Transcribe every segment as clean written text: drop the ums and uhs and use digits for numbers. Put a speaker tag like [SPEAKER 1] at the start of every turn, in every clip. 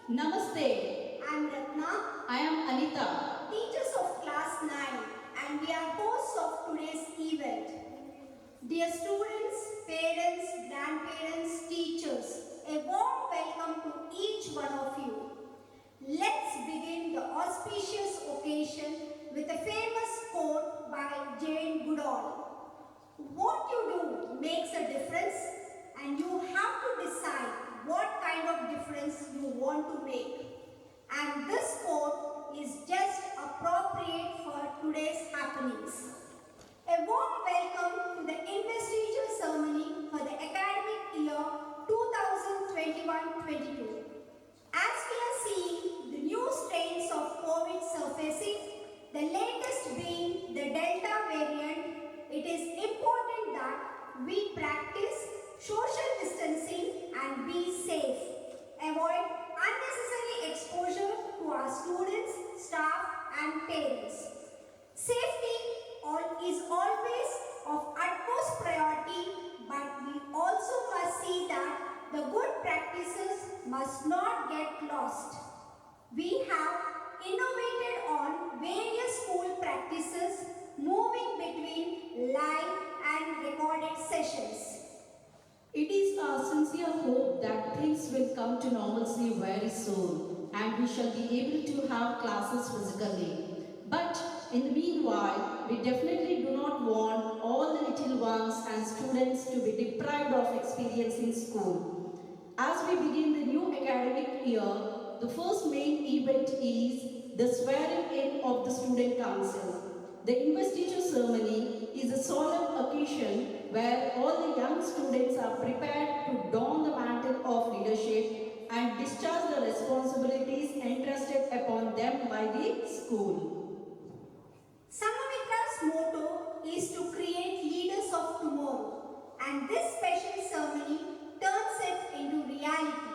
[SPEAKER 1] Namaste.
[SPEAKER 2] I'm Ratna,
[SPEAKER 1] I am Anita.
[SPEAKER 2] teachers of class 9, and we are hosts of today's event. Dear students, parents, grandparents, teachers, a warm welcome to each one of you. Let's begin the auspicious occasion with a famous quote by Jane Goodall. What you do makes a difference, and you have to decide what kind of difference you want to make. And this quote is just appropriate for today's happenings. A warm welcome to the investiture ceremony for the academic year 2021-22. As we are seeing the new strains of COVID surfacing, the latest being the Delta variant, it is important that we practice social distancing and be safe. Avoid unnecessary exposure to our students, staff and parents. Safety is always of utmost priority, but we also must see that the good practices must not get lost. We have innovated on various school practices moving between live and recorded sessions.
[SPEAKER 1] It is our sincere hope that things will come to normalcy very soon and we shall be able to have classes physically. But in the meanwhile, we definitely do not want all the little ones and students to be deprived of experiencing school. As we begin the new academic year, the first main event is the swearing in of the student council. The investiture ceremony is a solemn occasion where all the young students are prepared to don the mantle of leadership and discharge the responsibilities entrusted upon them by the school.
[SPEAKER 2] Samamitra's motto is to create leaders of tomorrow, and this special ceremony turns it into reality.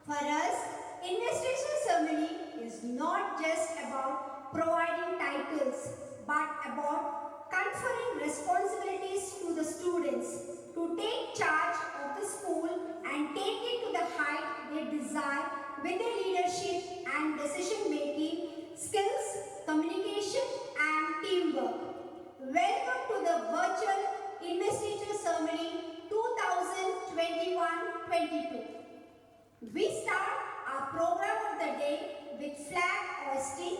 [SPEAKER 2] For us, investiture ceremony is not just about providing titles, but about conferring responsibilities to the students to take charge of the school and take it to the height they desire with their leadership and decision making skills, communication and teamwork. Welcome to the virtual investiture ceremony 2021-22. We start our program of the day with flag hoisting.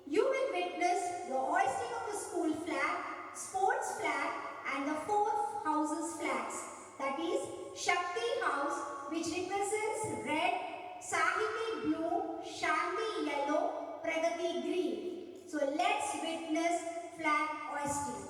[SPEAKER 2] You will witness the hoisting of the school flag, sports flag and the four houses flags. That is Shakti House, which represents red, Sahiti blue, Shanti yellow, Pragati green. So let's witness flag hoisting.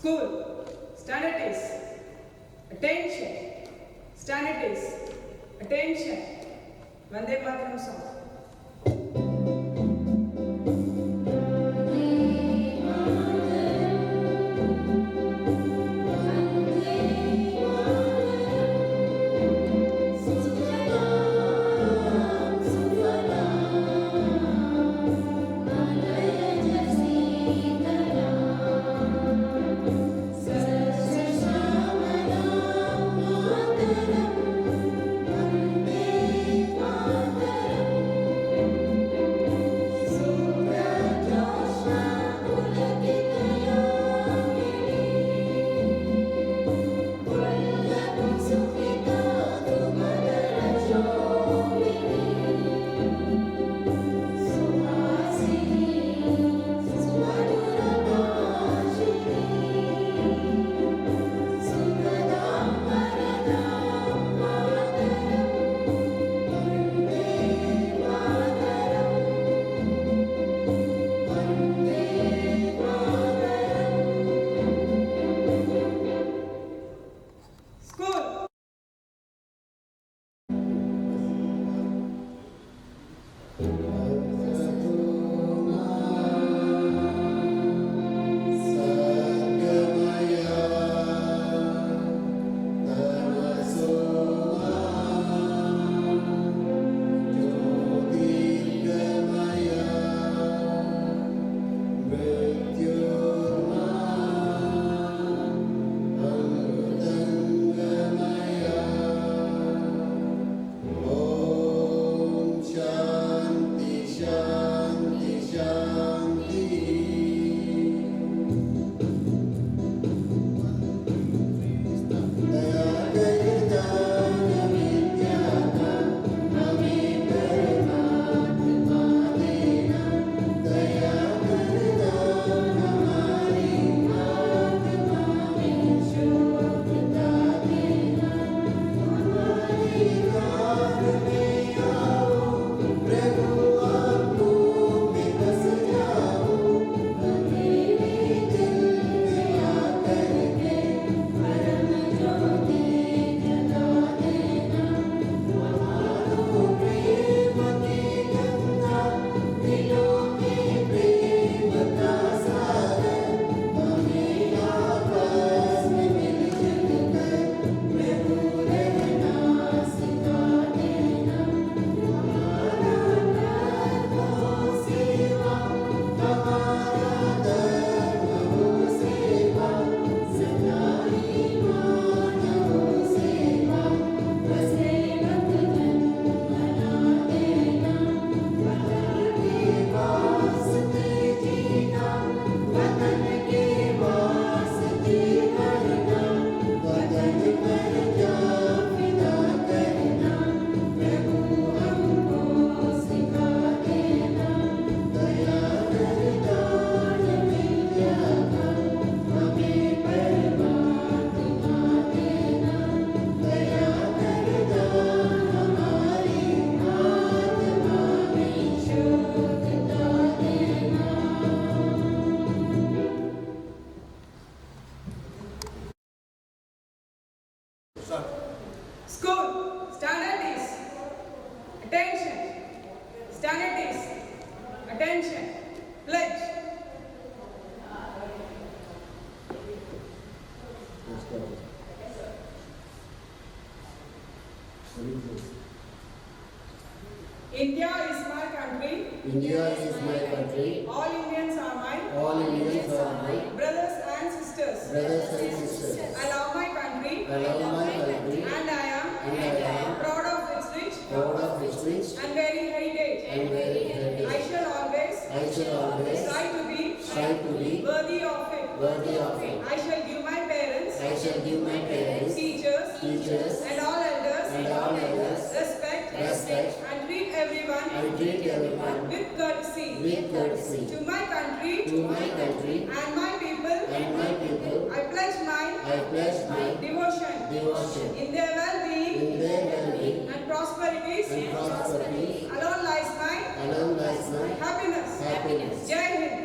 [SPEAKER 3] School, stand at ease. Attention. Stand at ease. Attention. Vande Mataram song. School. School, stand at ease. Attention. Stand at ease. Attention. Pledge. India is my country.
[SPEAKER 4] India is my country.
[SPEAKER 3] All Indians are mine.
[SPEAKER 4] All Indians are my
[SPEAKER 3] Brothers and sisters.
[SPEAKER 4] brothers and sisters.
[SPEAKER 3] I love my country.
[SPEAKER 4] I love my country
[SPEAKER 3] And I am proud of its rich
[SPEAKER 4] proud of its rich
[SPEAKER 3] and varied heritage.
[SPEAKER 4] and very heritage.
[SPEAKER 3] I shall always
[SPEAKER 4] Strive to be
[SPEAKER 3] worthy of it.
[SPEAKER 4] worthy of it.
[SPEAKER 3] I shall give my parents,
[SPEAKER 4] I shall give my parents,
[SPEAKER 3] teachers,
[SPEAKER 4] teachers,
[SPEAKER 3] and all elders
[SPEAKER 4] respect
[SPEAKER 3] and treat everyone
[SPEAKER 4] and treat everyone
[SPEAKER 3] with courtesy.
[SPEAKER 4] with courtesy.
[SPEAKER 3] To my country
[SPEAKER 4] To my country
[SPEAKER 3] and my people,
[SPEAKER 4] and my people,
[SPEAKER 3] I pledge my
[SPEAKER 4] I pledge my
[SPEAKER 3] devotion. In their well-being
[SPEAKER 4] in their well-being
[SPEAKER 3] and prosperities,
[SPEAKER 4] and prosperity.
[SPEAKER 3] alone lies my
[SPEAKER 4] Along lies my
[SPEAKER 3] happiness.
[SPEAKER 4] happiness.
[SPEAKER 3] Jai Hind.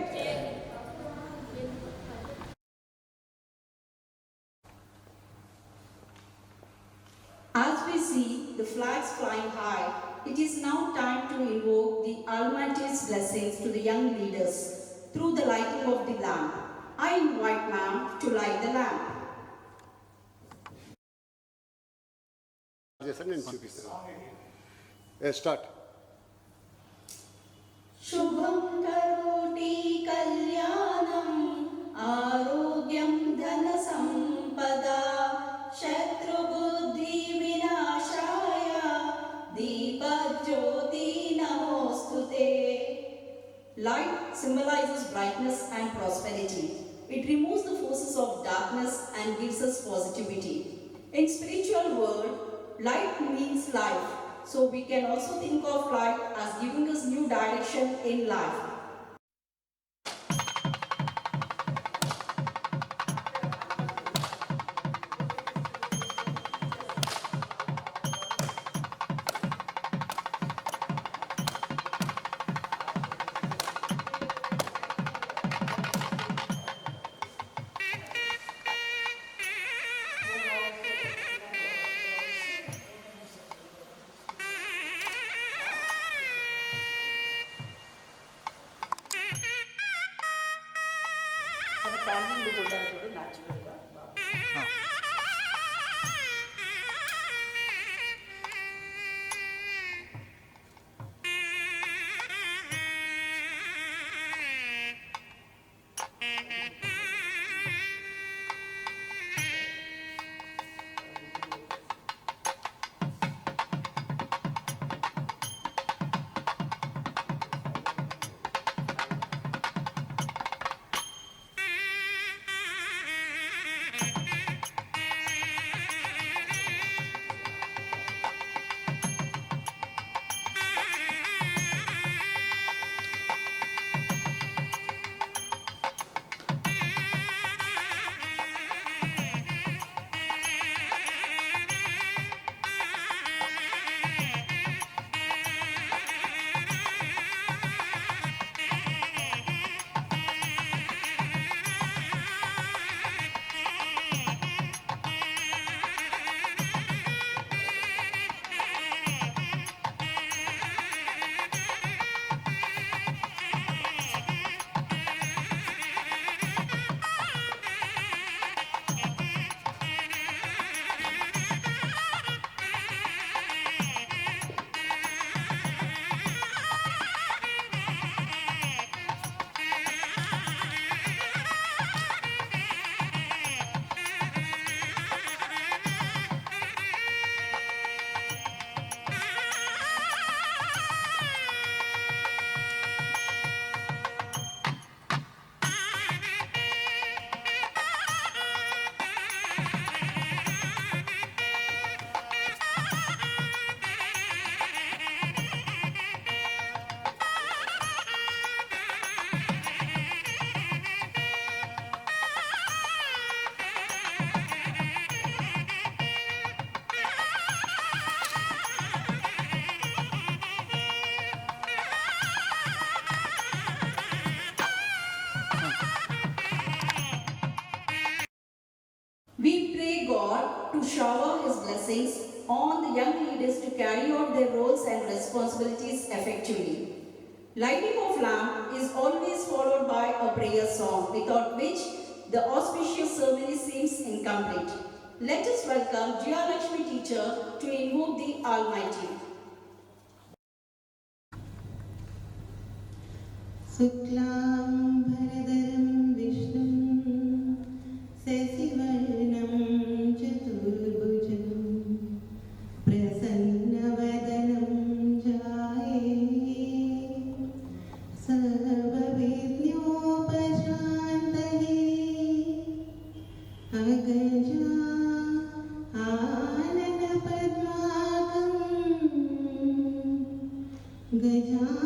[SPEAKER 1] As we see the flags flying high, it is now time to invoke the Almighty's blessings to the young leaders through the lighting of the lamp. I invite ma'am to light the lamp.
[SPEAKER 4] Start.
[SPEAKER 1] शुभं करोति कल्याणम् आरोग्यं धनसम्पदा शत्रुबुद्धिविनाशाय दीपज्योति नमोस्तुते. Light symbolizes brightness and prosperity. It removes the forces of darkness and gives us positivity. In spiritual world, light means life. So we can also think of light as giving us new direction in life. We pray God to shower His blessings on the young leaders to carry out their roles and responsibilities effectively. Lighting of lamp is always followed by a prayer song, without which the auspicious ceremony seems incomplete. Let us welcome Jia Lakshmi teacher to invoke the Almighty.
[SPEAKER 5] शुक्लां भरधरं विष्णुं शशिवर्णं चतुर्भुजं प्रसन्नवदनं ध्याये सर्वविघ्नोपशान्तये अगजा आननपद्माकं गजानमहर्निशम्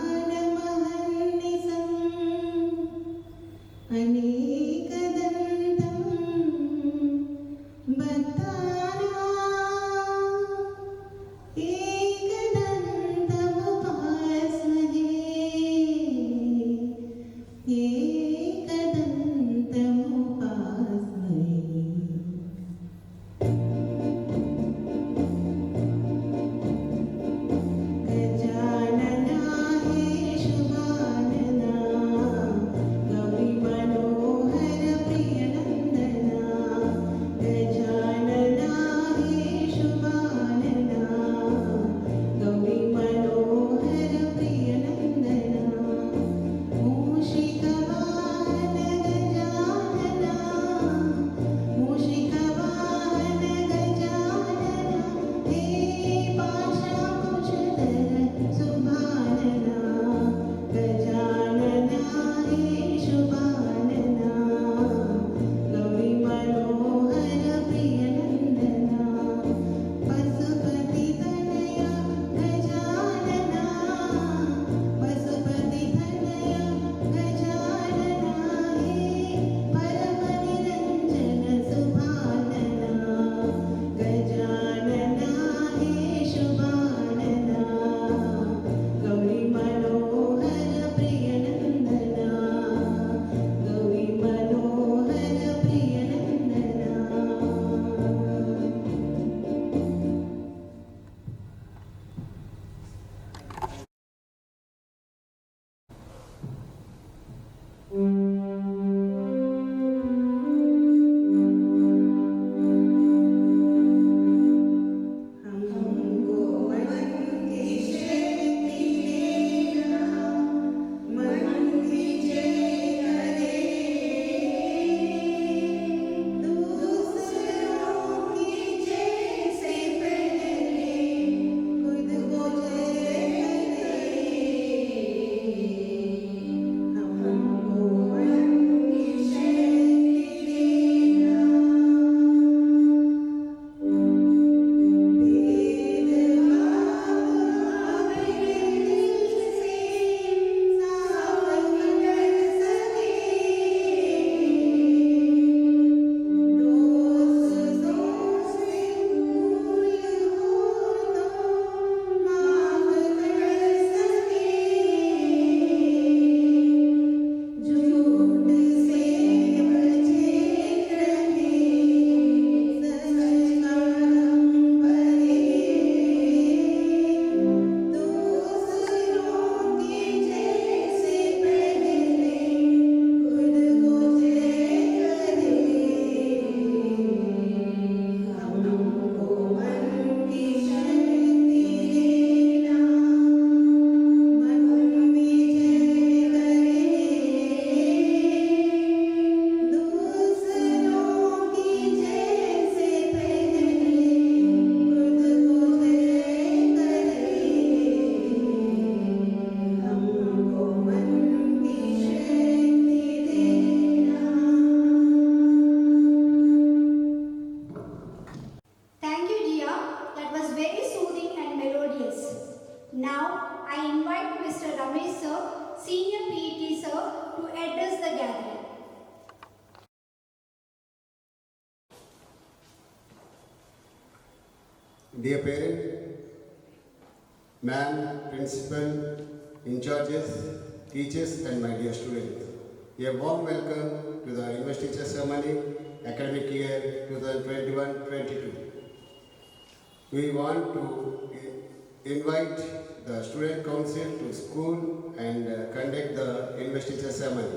[SPEAKER 4] Dear parent, ma'am, principal, in charges, teachers, and my dear students, a warm welcome to the investiture ceremony academic year 2021-22. We want to invite the student council to school and conduct the investiture ceremony.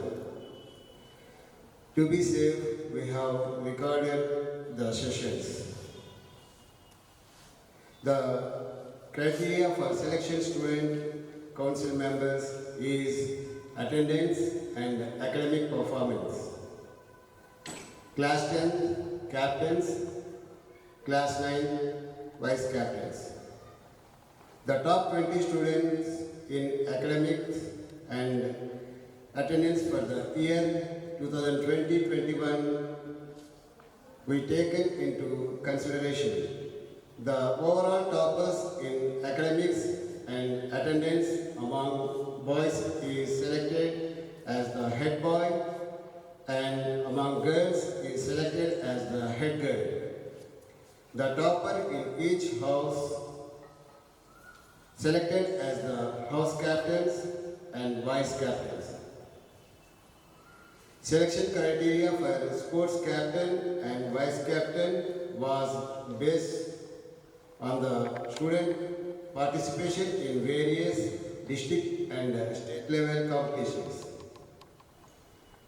[SPEAKER 4] To be safe, we have recorded the sessions. The criteria for selection student council members is attendance and academic performance. Class 10 captains, class 9 vice captains. The top 20 students in academics and attendance for the year 2020-21 we taken into consideration. The overall toppers in academics and attendance among boys is selected as the head boy and among girls is selected as the head girl. The topper in each house selected as the house captains and vice captains. Selection criteria for sports captain and vice captain was based on the student participation in various district and state level competitions.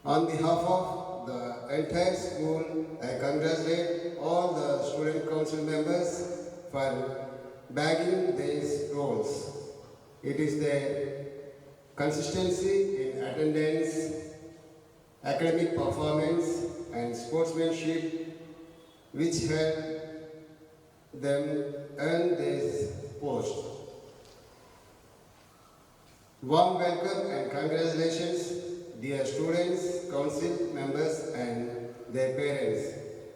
[SPEAKER 4] On behalf of the entire school, I congratulate all the student council members for bagging these roles. It is their consistency in attendance, academic performance and sportsmanship which helped them earn this post. Warm welcome and congratulations, dear students, council members and their parents.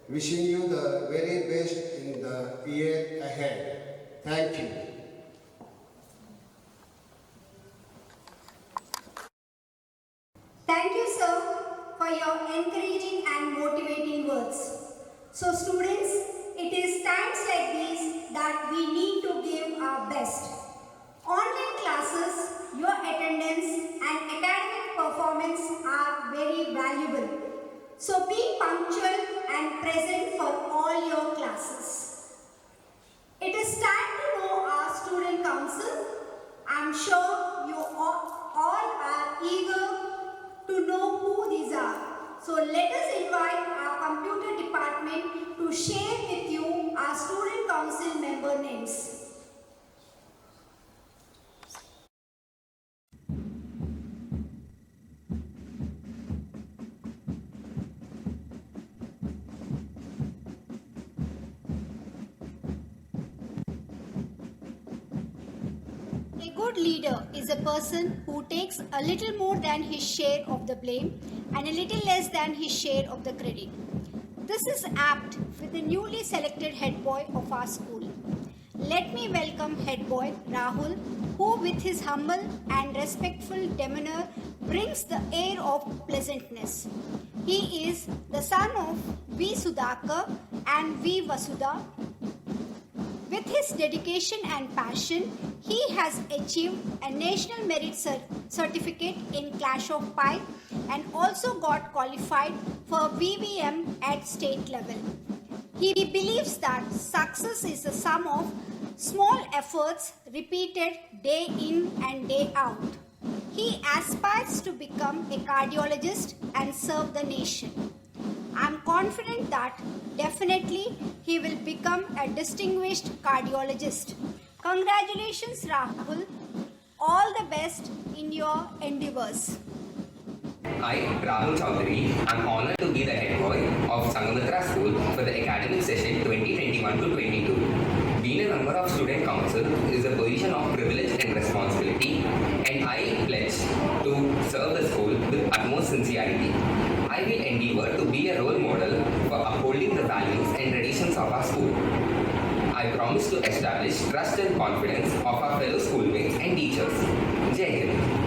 [SPEAKER 4] Wishing you the very best in the year ahead. Thank you.
[SPEAKER 2] Thank you, sir, for your encouraging and motivating words. So, students, it is times like these that we need to give our best. Online classes, your attendance and academic performance are very valuable. So, be punctual and present for all your classes. It is time to know our student council. I am sure you all are eager to know who these are. So let us invite our computer department to share with you our student council member names. A good leader is a person who takes a little more than his share of the blame and a little less than his share of the credit. This is apt with the newly selected head boy of our school. Let me welcome head boy Rahul, who with his humble and respectful demeanor brings the air of pleasantness. He is the son of V. Sudhakar and V. Vasudha. With his dedication and passion, he has achieved a National Merit Certificate in Clash of Pi and also got qualified for VVM at state level. He believes that success is the sum of small efforts repeated day in and day out. He aspires to become a cardiologist and serve the nation. I am confident that definitely he will become a distinguished cardiologist. Congratulations, Rahul. All the best in your endeavors.
[SPEAKER 6] I, Rahul Chaudhary, am honored to be the head boy of Sangamitra School for the academic session 2021-22. Being a member of Student Council is a position of privilege and responsibility, and I pledge to serve the school with utmost sincerity. I will endeavour to be a role model for upholding the values and traditions of our school. I promise to establish trust and confidence of our fellow schoolmates and teachers. Jai Hind.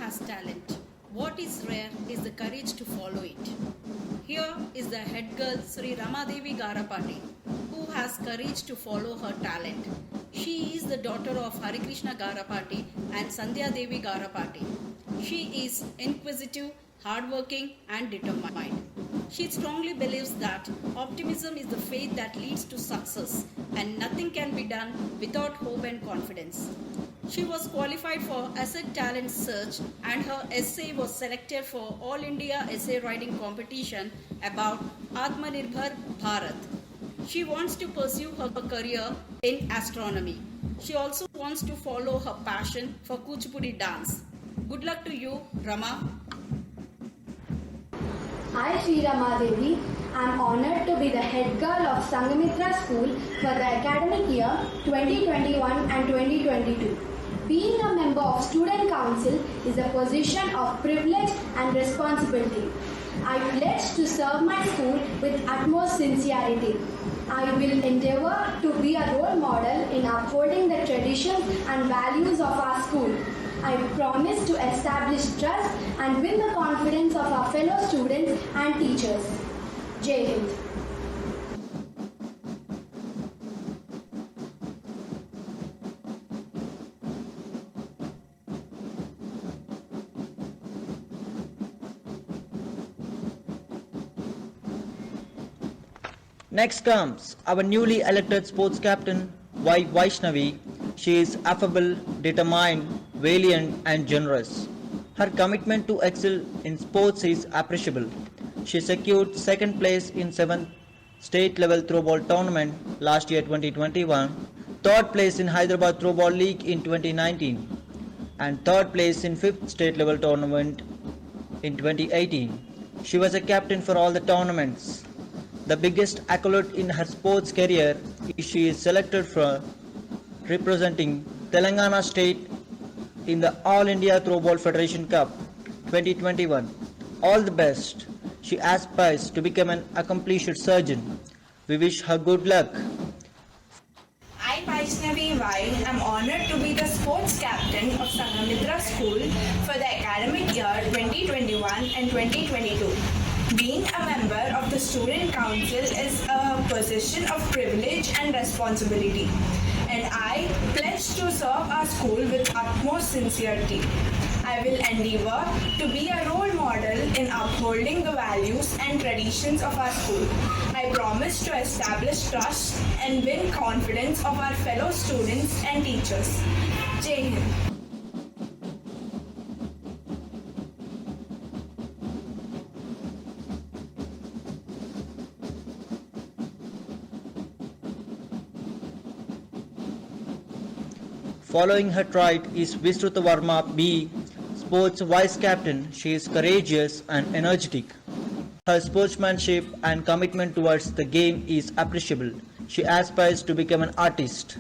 [SPEAKER 1] has talent. What is rare is the courage to follow it. Here is the head girl Sri Ramadevi Garapati, who has courage to follow her talent. She is the daughter of Hari Krishna Garapati and Sandhya Devi Garapati. She is inquisitive, hardworking and determined. She strongly believes that optimism is the faith that leads to success and nothing can be done without hope and confidence. She was qualified for Asset Talent Search and her essay was selected for All India Essay Writing Competition about Atmanirbhar Bharat. She wants to pursue her career in astronomy. She also wants to follow her passion for Kuchipudi dance. Good luck to you, Rama.
[SPEAKER 2] I, Sri Ramadevi, am honoured to be the head girl of Sangamitra School for the academic year 2021 and 2022. Being a member of Student Council is a position of privilege and responsibility. I pledge to serve my school with utmost sincerity. I will endeavour to be a role model in upholding the traditions and values of our school. I promise to establish trust and win the confidence of our fellow students and teachers. Jai Hind.
[SPEAKER 7] Next comes our newly elected sports captain, Y. Vaishnavi. She is affable, determined, valiant and generous. Her commitment to excel in sports is appreciable. She secured second place in 7th state level throwball tournament last year 2021, third place in Hyderabad Throwball League in 2019 and third place in 5th state level tournament in 2018. She was a captain for all the tournaments. The biggest accolade in her sports career is she is selected for representing Telangana state in the All India Throwball Federation Cup 2021. All the best. She aspires to become an accomplished surgeon. We wish her good luck.
[SPEAKER 8] I, Vaishnavi Y, am honoured to be the sports captain of Sangamitra School for the academic year 2021 and 2022. Being a member of the Student Council is a position of privilege and responsibility, and I pledge to serve our school with utmost sincerity. I will endeavour to be a role model in upholding the values and traditions of our school. I promise to establish trust and win confidence of our fellow students and teachers. Jai Hind.
[SPEAKER 7] Following her trite is Visruta Varma B, sports vice captain. She is courageous and energetic. Her sportsmanship and commitment towards the game is appreciable. She aspires to become an artist.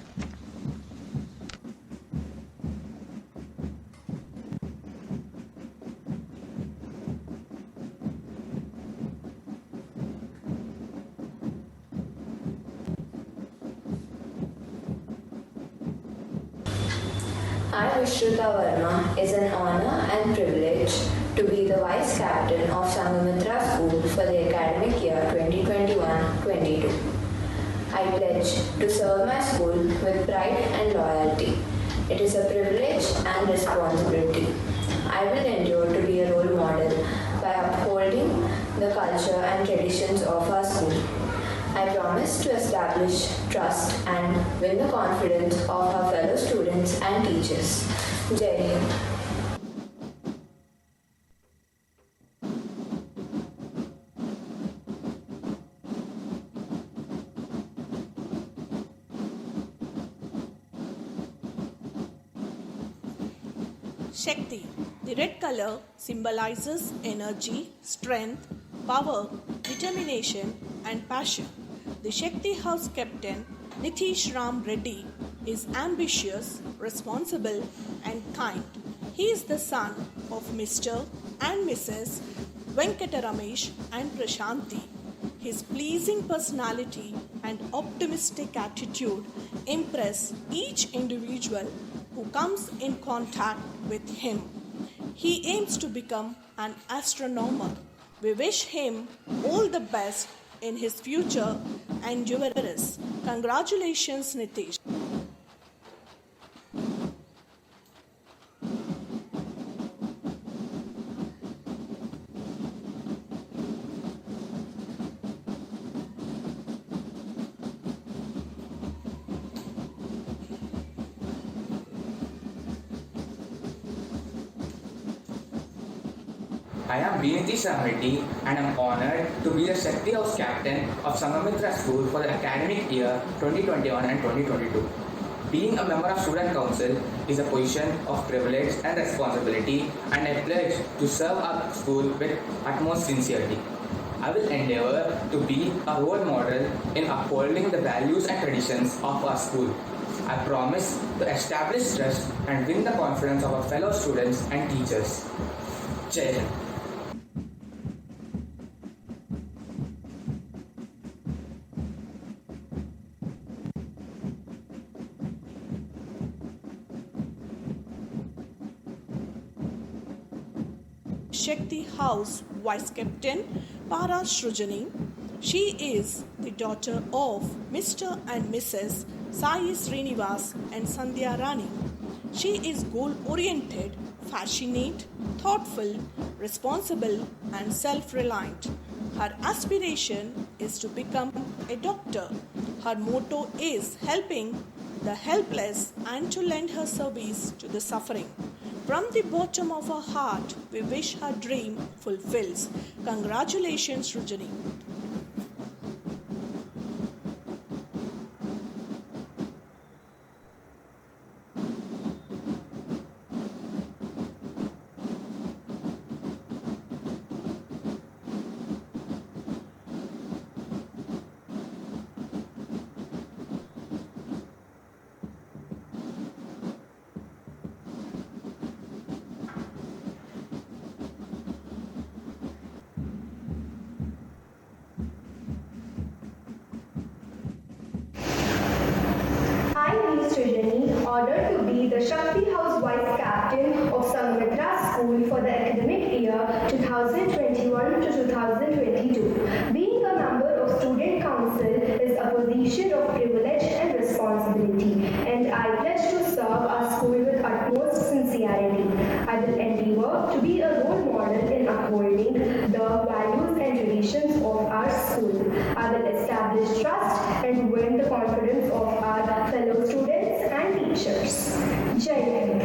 [SPEAKER 9] I, Vishruta Verma, is an honor and privilege to be the Vice Captain of Sangamitra School for the academic year 2021-22. I pledge to serve my school with pride and loyalty. It is a privilege and responsibility. I will endeavour to be a role model by upholding the culture and traditions of our school. I promise to establish trust and win the confidence of our fellow students and teachers. Jai Hind.
[SPEAKER 10] Shakti. The red color symbolizes energy, strength, power, determination and passion. The Shakti House captain Nitish Ram Reddy is ambitious, responsible and kind. He is the son of Mr. and Mrs. Venkataramesh and Prashanti. His pleasing personality and optimistic attitude impress each individual who comes in contact with him. He aims to become an astronomer. We wish him all the best in his future endeavors. Congratulations, Nitish.
[SPEAKER 6] I am Vinitish Ramreddy and I am honored to be the Shakti House captain of Sangamitra School for the academic year 2021 and 2022. Being a member of Student Council is a position of privilege and responsibility, and I pledge to serve our school with utmost sincerity. I will endeavor to be a role model in upholding the values and traditions of our school. I promise to establish trust and win the confidence of our fellow students and teachers. Jai Hind.
[SPEAKER 10] Shakti House Vice Captain Para Shrujani. She is the daughter of Mr. and Mrs. Sai Srinivas and Sandhya Rani. She is goal-oriented, passionate, thoughtful, responsible and self-reliant. Her aspiration is to become a doctor. Her motto is helping the helpless and to lend her service to the suffering. From the bottom of her heart, we wish her dream fulfills. Congratulations, Rujani.
[SPEAKER 9] I, Ms. Srijani, ordered to be the Shakti House Vice Captain of Sangamitra School for the academic year 2021 to 2022. Being a member of Student Council is a position of privilege and responsibility, and I pledge to serve our school with utmost sincerity. I will endeavor to be a role model in upholding the values and traditions of our school. I will establish trust and win the confidence of our fellow students and teachers. Jai Hind.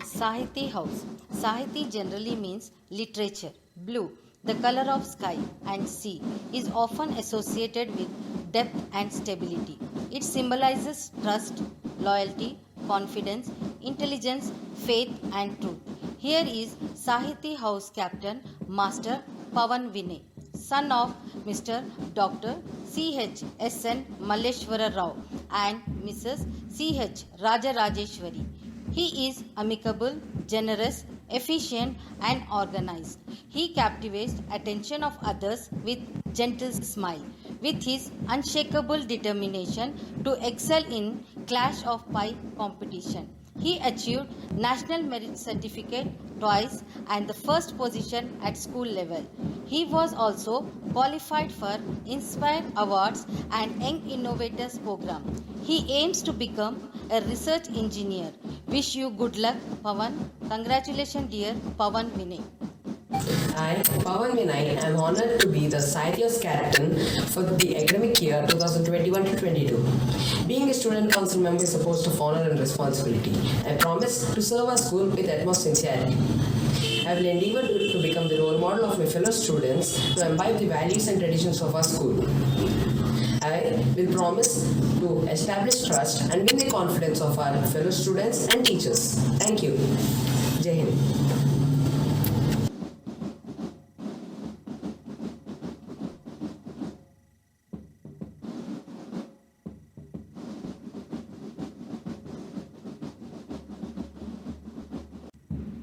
[SPEAKER 11] Sahiti House. Sahiti generally means literature. Blue, the color of sky and sea, is often associated with depth and stability. It symbolizes trust, loyalty, confidence, intelligence, faith and truth. Here is Sahiti House Captain Master Pavan Vinay, son of Mr. Dr. C.H. S.N. Malleshwara Rao and Mrs. C.H. Rajarajeshwari. He is amicable, generous, efficient and organized. He captivates attention of others with gentle smile. With his unshakable determination to excel in Clash of Pi competition, he achieved National Merit Certificate twice and the first position at school level. He was also qualified for Inspire Awards and Young Innovators Program. He aims to become a research engineer. Wish you good luck, Pavan. Congratulations, dear Pavan Vinay.
[SPEAKER 12] I, Pavan Vinay, am honored to be the Society's captain for the academic year 2021 to 22. Being a student council member is a post of honor and responsibility. I promise to serve our school with utmost sincerity. I will endeavor to become the role model of my fellow students to imbibe the values and traditions of our school. I will promise to establish trust and win the confidence of our fellow students and teachers. Thank you. Jai Hind.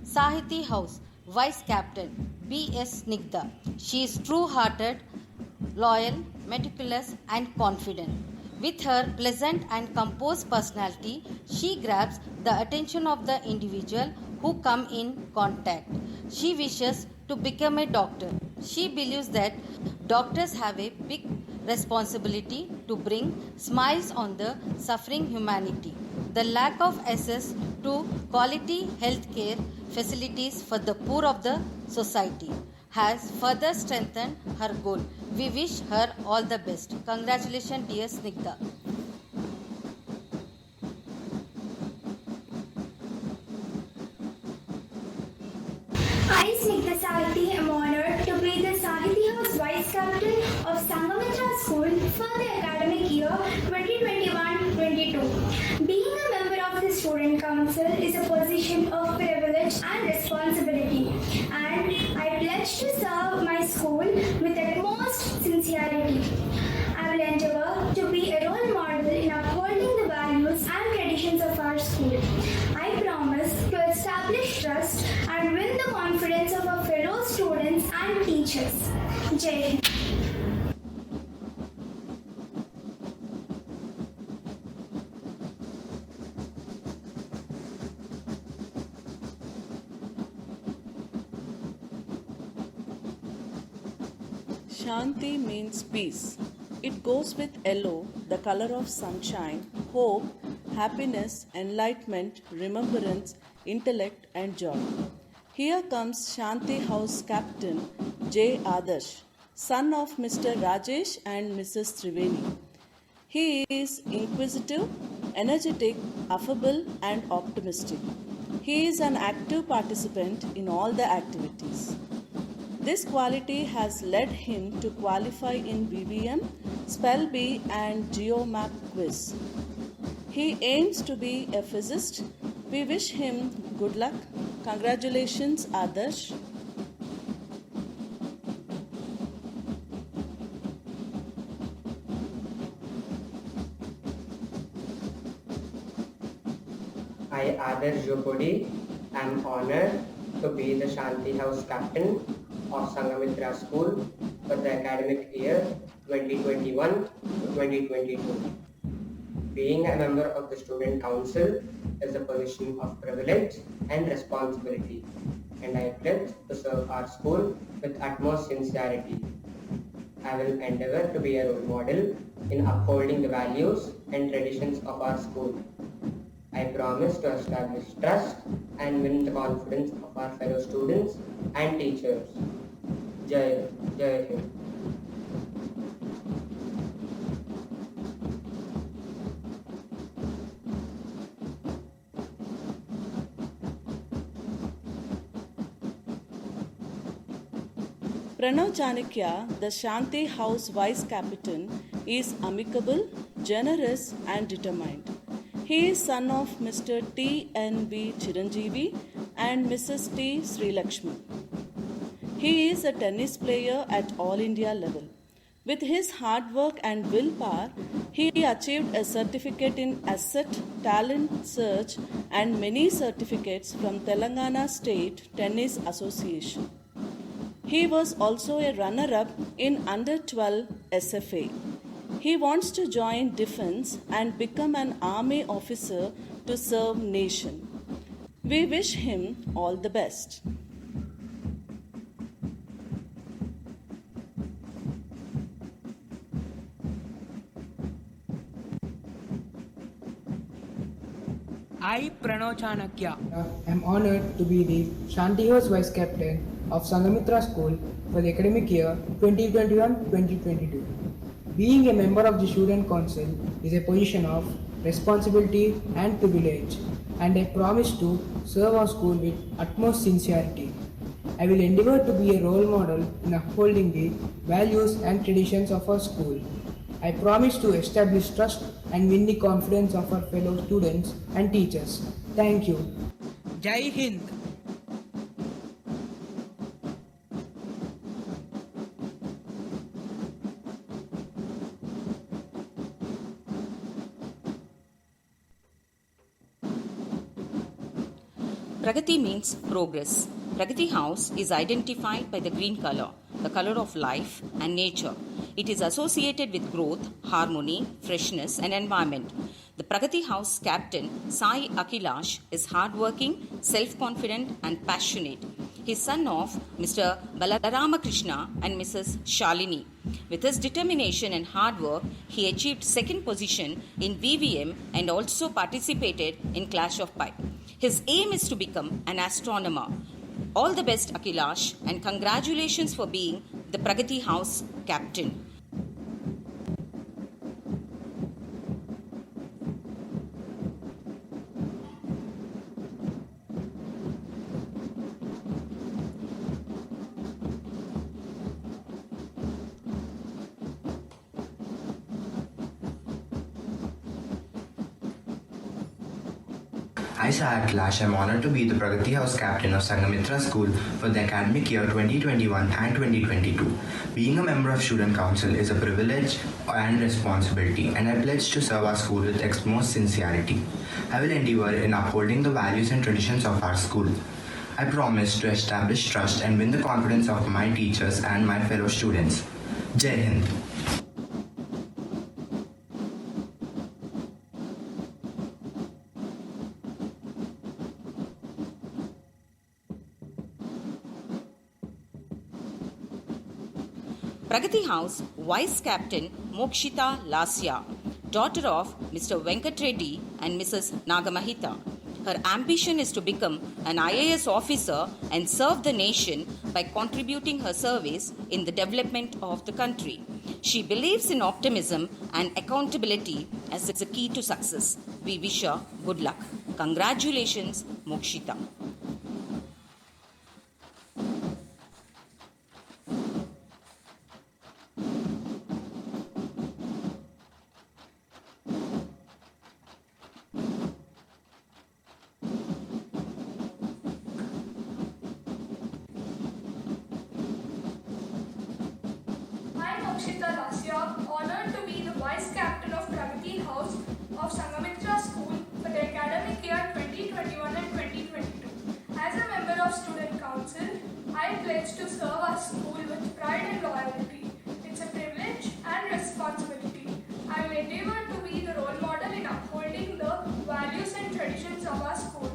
[SPEAKER 11] Sahiti House Vice Captain B.S. Snigdha. She is true-hearted, loyal, meticulous, and confident. With her pleasant and composed personality, she grabs the attention of the individual who come in contact. She wishes to become a doctor. She believes that doctors have a big responsibility to bring smiles on the suffering humanity. The lack of access to quality healthcare facilities for the poor of the society has further strengthened her goal. We wish her all the best. Congratulations, dear Snigdha.
[SPEAKER 2] I, Snigdha Sahithi, am honored to be the Sahithi House Vice Captain of Sangamitra School for the academic year 2021-22. Being a member of the Student Council is a position of privilege and responsibility, and I pledge to serve my school with utmost sincerity. I will endeavour to be a role model in upholding the values and traditions of our school. I promise to establish trust and win the confidence of our fellow students and teachers. Jai Hind.
[SPEAKER 10] Shanti means peace. It goes with yellow, the color of sunshine, hope, happiness, enlightenment, remembrance, intellect, and joy. Here comes Shanti House Captain J. Adarsh, son of Mr. Rajesh and Mrs. Triveni. He is inquisitive, energetic, affable, and optimistic. He is an active participant in all the activities. This quality has led him to qualify in VVM, Spell Bee, and GeoMap quiz. He aims to be a physicist. We wish him good luck. Congratulations, Adarsh.
[SPEAKER 12] I, Adarsh Jopodi, am honored to be the Shanti House Captain of Sangamitra School for the academic year 2021 to 2022. Being a member of the Student Council is a position of privilege and responsibility, and I pledge to serve our school with utmost sincerity. I will endeavour to be a role model in upholding the values and traditions of our school. I promise to establish trust and win the confidence of our fellow students and teachers. Jai Hind.
[SPEAKER 10] Pranav Chanakya, the Shanti House Vice Captain, is amicable, generous, and determined. He is son of Mr. T. N. V. Chiranjeevi and Mrs. T. Sri Lakshmi. He is a tennis player at All India level. With his hard work and willpower, he achieved a certificate in Asset Talent Search and many certificates from Telangana State Tennis Association. He was also a runner-up in Under 12 SFA. He wants to join defense and become an army officer to serve nation. We wish him all the best.
[SPEAKER 13] I, Pranav Chanakya,
[SPEAKER 14] am honored to be the Shanti House Vice Captain of Sangamitra School for the academic year 2021-2022. Being a member of the Student Council is a position of responsibility and privilege, and I promise to serve our school with utmost sincerity. I will endeavour to be a role model in upholding the values and traditions of our school. I promise to establish trust and win the confidence of our fellow students and teachers. Thank you.
[SPEAKER 13] Jai Hind.
[SPEAKER 15] Pragati means progress. Pragati House is identified by the green color, the color of life and nature. It is associated with growth, harmony, freshness, and environment. The Pragati House captain, Sai Akhilash, is hardworking, self-confident, and passionate. He is son of Mr. Balaramakrishna and Mrs. Shalini. With his determination and hard work, he achieved second position in VVM and also participated in Clash of Pi. His aim is to become an astronomer. All the best, Akhilash, and congratulations for being the Pragati House captain.
[SPEAKER 16] I, Sai Akhilash, am honored to be the Pragati House captain of Sangamitra School for the academic year 2021 and 2022. Being a member of Student Council is a privilege and responsibility, and I pledge to serve our school with utmost sincerity. I will endeavor in upholding the values and traditions of our school. I promise to establish trust and win the confidence of my teachers and my fellow students. Jai Hind.
[SPEAKER 15] Pragati House Vice Captain Mokshita Lasya, daughter of Mr. Venkat Reddy and Mrs. Nagamahita. Her ambition is to become an IAS officer and serve the nation by contributing her service in the development of the country. She believes in optimism and accountability as the key to success. We wish her good luck. Congratulations, Mokshita.
[SPEAKER 17] Mokshita Lasya, honored to be the Vice Captain of Pragati House of Sangamitra School for the academic year 2021 and 2022. As a member of Student Council, I pledge to serve our school with pride and loyalty. It's a privilege and responsibility. I will endeavor to be the role model in upholding the values and traditions of our school.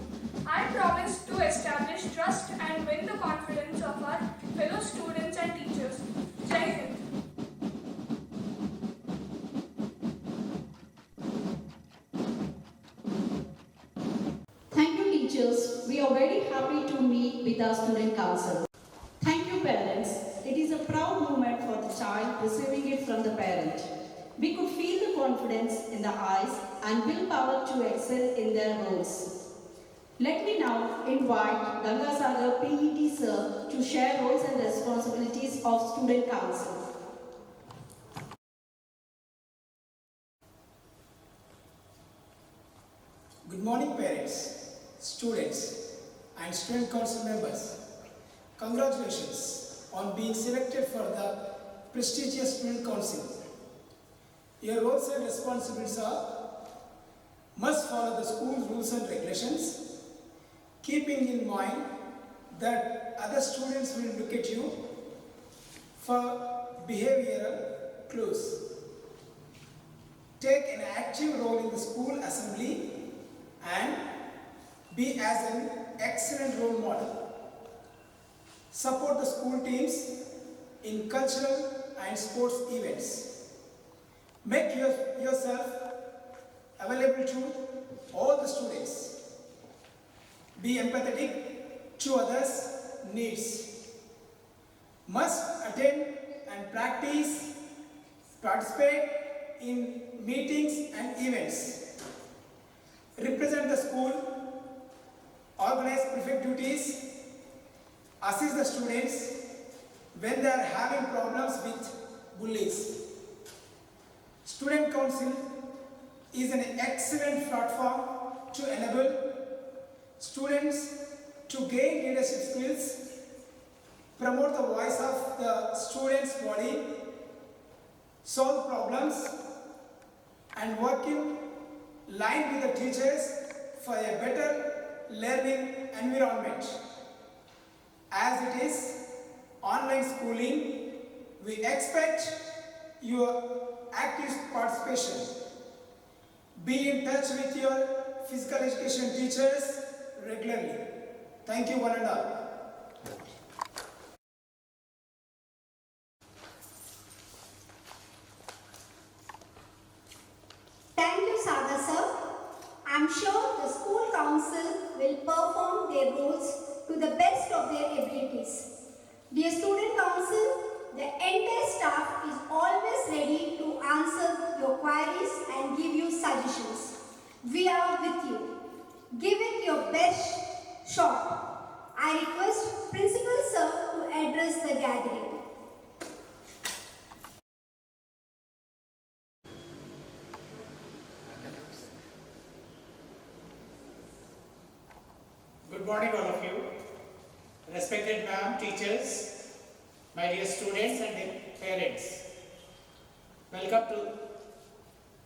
[SPEAKER 17] I promise to establish trust and win the confidence of our fellow students and teachers. Jai Hind.
[SPEAKER 1] Thank you, teachers. We are very happy to meet with our student council. Thank you, parents. It is a proud moment for the child receiving it from the parent. We could feel the confidence in the eyes and willpower to excel in their roles. Let me now invite Gangasagar PET Sir to share roles and responsibilities of student council.
[SPEAKER 18] Good morning, parents, students, and student council members. Congratulations on being selected for the prestigious student council. Your roles and responsibilities are: must follow the school rules and regulations, keeping in mind that other students will look at you for behavioral clues. Take an active role in the school assembly and be as an excellent role model. Support the school teams in cultural and sports events. Make yourself available to all the students. Be empathetic to others' needs. Must attend and participate in meetings and events. Represent the school, organize prefect duties, assist the students when they are having problems with bullies. Student Council is an excellent platform to enable students to gain leadership skills, promote the voice of the students' body, solve problems, and work in line with the teachers for a better learning environment. As it is online schooling, we expect your active participation. Be in touch with your physical education teachers regularly. Thank you, one and all.
[SPEAKER 2] Thank you, Sagar sir. I am sure the school council will perform their roles to the best of their abilities. Dear student council, the entire staff is always ready to answer your queries and give you suggestions. We are with you. Give it your best shot. I request Principal Sir to address the gathering.
[SPEAKER 19] Good morning, all of you. Respected ma'am, teachers, my dear students and their parents. Welcome to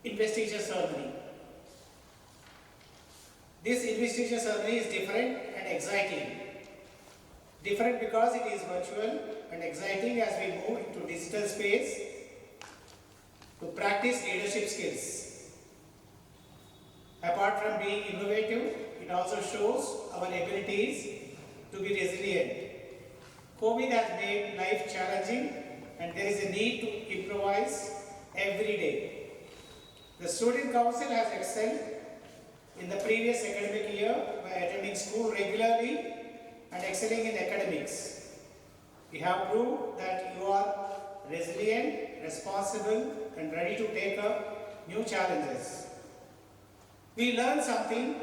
[SPEAKER 19] investiture ceremony. This investiture ceremony is different and exciting. Different because it is virtual and exciting as we move into digital space to practice leadership skills. Apart from being innovative, it also shows our abilities to be resilient. COVID has made life challenging and there is a need to improvise every day. The Student Council has excelled in the previous academic year by attending school regularly and excelling in academics. We have proved that you are resilient, responsible and ready to take up new challenges. We learn something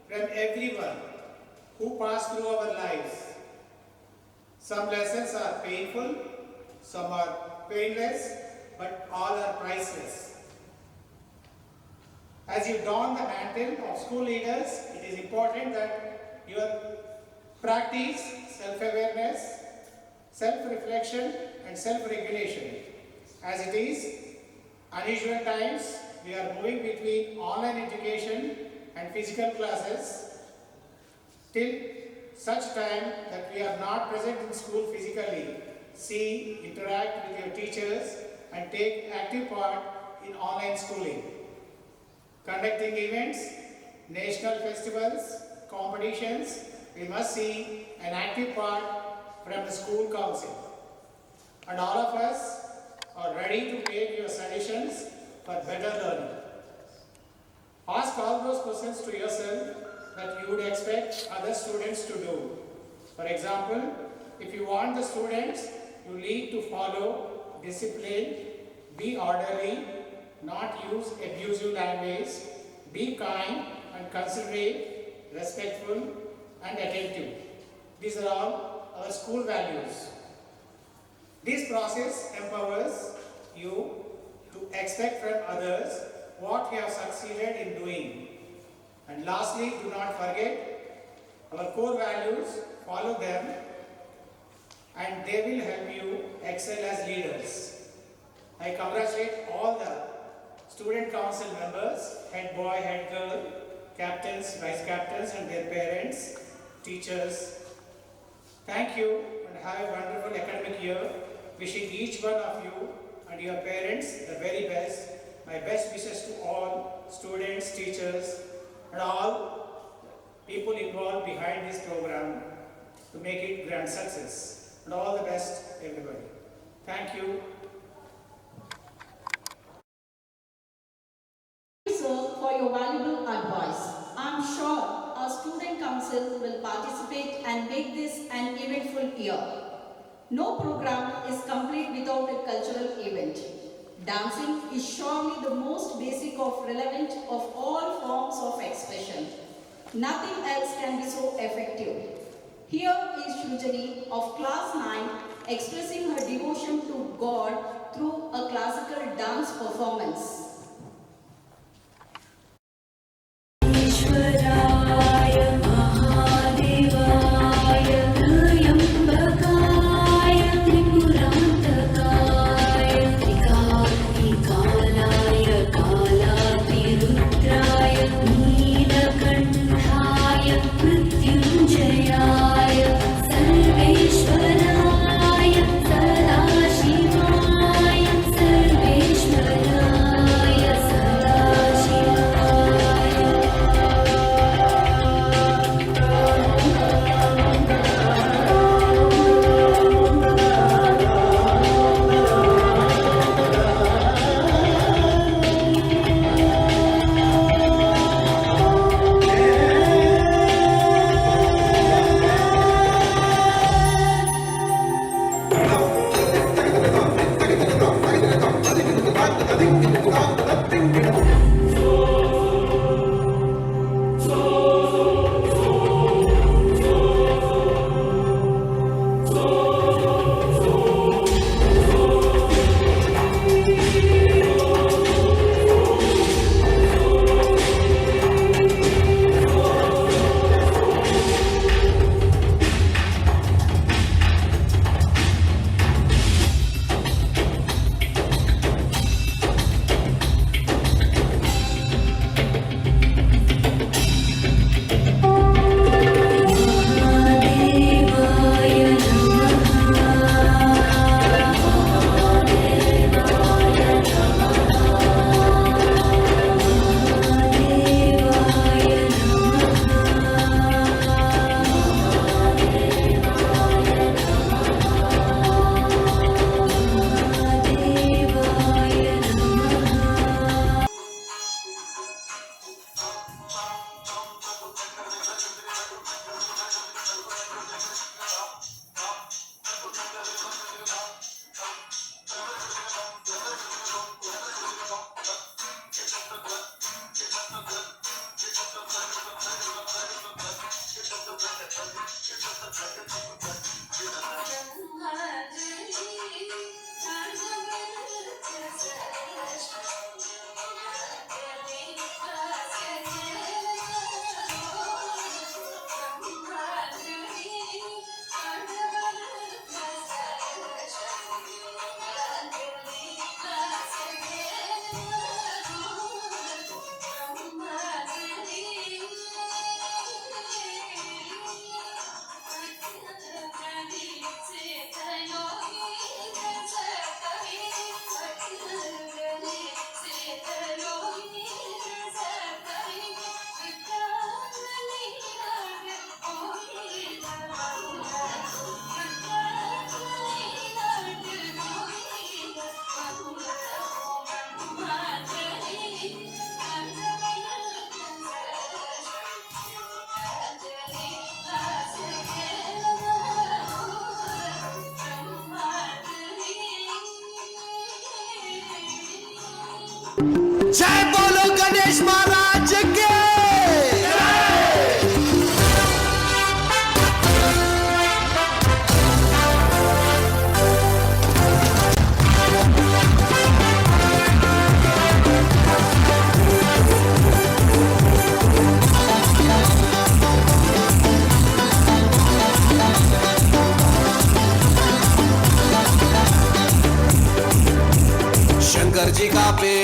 [SPEAKER 19] from everyone who passed through our lives. Some lessons are painful, some are painless, but all are priceless. As you don the mantle of school leaders, it is important that you practice self-awareness, self-reflection and self-regulation. As it is unusual times, we are moving between online education and physical classes till such time that we are not present in school physically. See, interact with your teachers and take active part in online schooling. Conducting events, national festivals, competitions, we must see an active part from the school council. And all of us are ready to take your suggestions for better learning. Ask all those questions to yourself that you would expect other students to do. For example, if you want the students, you need to follow discipline, be orderly, not use abusive language, be kind and considerate, respectful and attentive. These are all our school values. This process empowers you to expect from others what you have succeeded in doing. And lastly, do not forget our core values, follow them and they will help you excel as leaders. I congratulate all the student council members, head boy, head girl, captains, vice captains and their parents, teachers. Thank you and have a wonderful academic year. Wishing each one of you and your parents the very best. My best wishes to all students, teachers and all people involved behind this program to make it grand success. And all the best, everybody. Thank you.
[SPEAKER 1] Sir, for your valuable advice. I'm sure our student council will participate and make this an eventful year. No program is complete without a cultural event. Dancing is surely the most basic of relevant of all forms of expression. Nothing else can be so effective. Here is Shrujani of class 9 expressing her devotion to God through a classical dance performance.
[SPEAKER 20] नीलकण्ठाय मृत्युञ्जयाय Sarvesh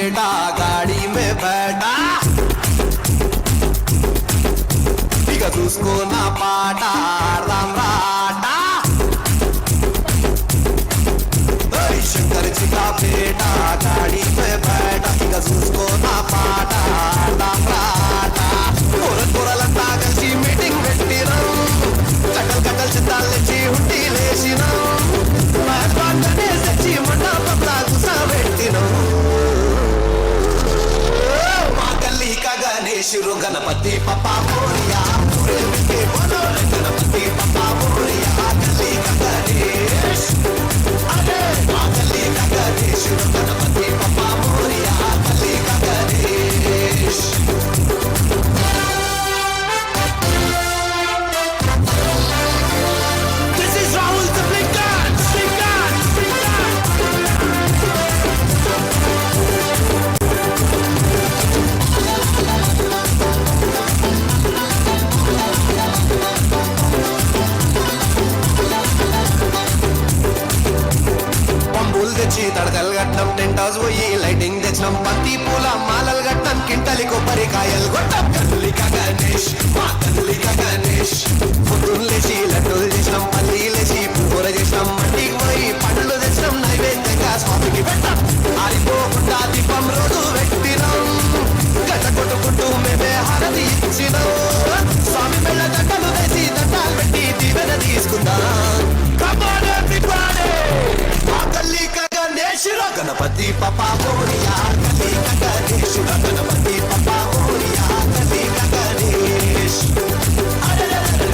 [SPEAKER 20] बेटा गाड़ी में बैठा because उसको ना पाटा Ram rata Shankar ji का बेटा गाड़ी में बैठा बिकॉज उसको ना पाटा राम राटा कोरला కలిసి మీటింగ్ పెట్టినాం కట్టలు కట్టలు చిత్తాలెచ్చి హుట్టి లేచినాం మాట్లాడనే సచ్చి మండపంలా కూసబెట్టినాం మా గల్లీ కా గణేష్ గణపతి పప్పా మోరియా పూరే మికే బోలో గణపతి పప్పా మోరియా గల్లీ కా గణేష్ అరే మా గల్లీ కా గణేష్ గణపతి పప్పా మోరియా గల్లీ కా గణేష్ పంబులు తెచ్చి తడకలు కట్టం టెంట్ హౌస్ పోయి లైటింగ్ తెచ్చినాం పత్తి పూల మాలలు కట్టం కింటలి కొబ్బరికాయలు కొట్టం కల్లిక గణేష్ మా కల్లిక గణేష్ పొద్దున్న లేచి లడ్డూలు చేసినాం పల్లీలు లేచి పువ్వుర చేసినాం మండికి పోయి పండ్లు తెచ్చినాం నైవేద్యంగా స్వామికి పెట్టాం ఆరిపోకుండా దీపం రోజు పెట్టినాం గడ్డ కొట్టుకుంటూ మేమే హారతి ఇచ్చినాం స్వామి మెళ్ళ గడ్డలు వేసి దండాలు పెట్టి దీవెన తీసుకుందాం गणपति पप्पा मोरिया गली का गणेश गणपति पप्पा मोरिया गली का गणेश अरे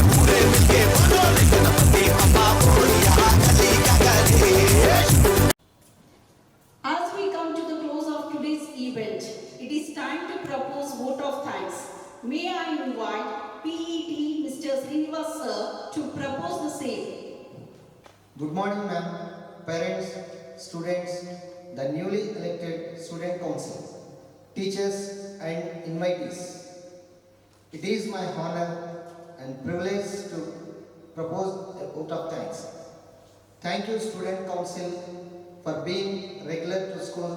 [SPEAKER 20] पूरे मिलके बोलो गणपति पप्पा मोरिया गली का Ganesh.
[SPEAKER 1] As we come to the close of today's event, it is time to propose vote of thanks. May I invite PET Mr. Srinivas sir to propose the same.
[SPEAKER 21] Good morning, ma'am, parents, students, the newly elected student council, teachers and invitees. It is my honor and privilege to propose a vote of thanks. Thank you, student council, for being regular to school,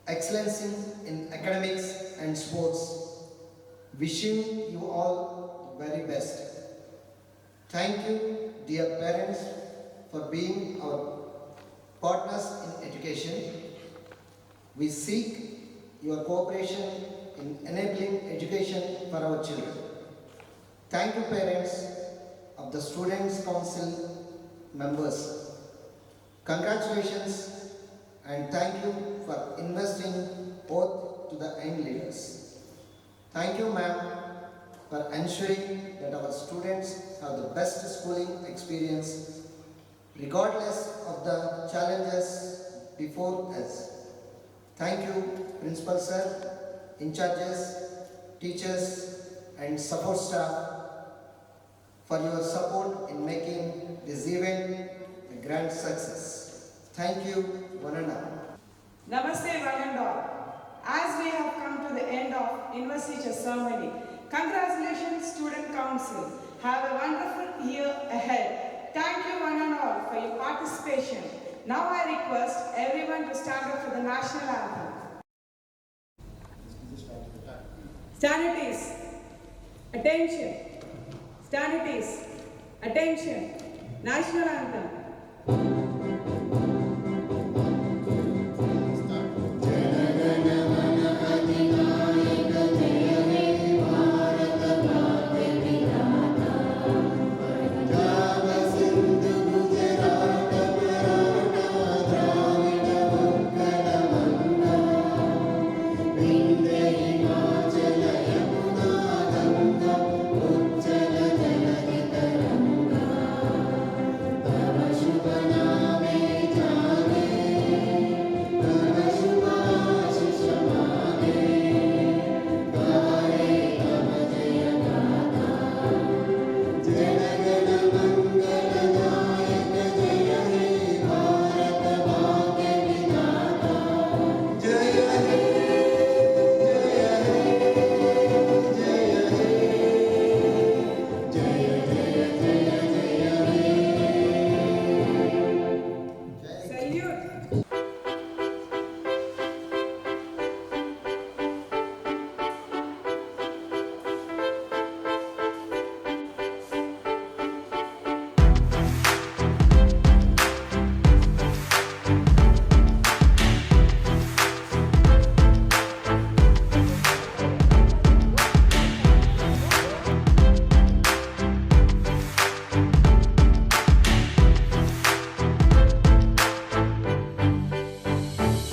[SPEAKER 21] excelling in academics and sports. Wishing you all very best. Thank you, dear parents, for being our partners in education. We seek your cooperation in enabling education for our children. Thank you, parents of the Students' Council members. Congratulations and thank you for investing both to the young leaders. Thank you, ma'am, for ensuring that our students have the best schooling experience regardless of the challenges before us. Thank you, Principal Sir, in-charges, teachers and support staff for your support in making this event a grand success. Thank you, one and all.
[SPEAKER 3] Namaste, one and all. As we have come to the end of investiture ceremony, congratulations, Student Council. Have a wonderful year ahead. Thank you one and all for your participation. Now I request everyone to stand up for the national anthem. Stand at ease. Attention. Stand at ease. Attention. National anthem.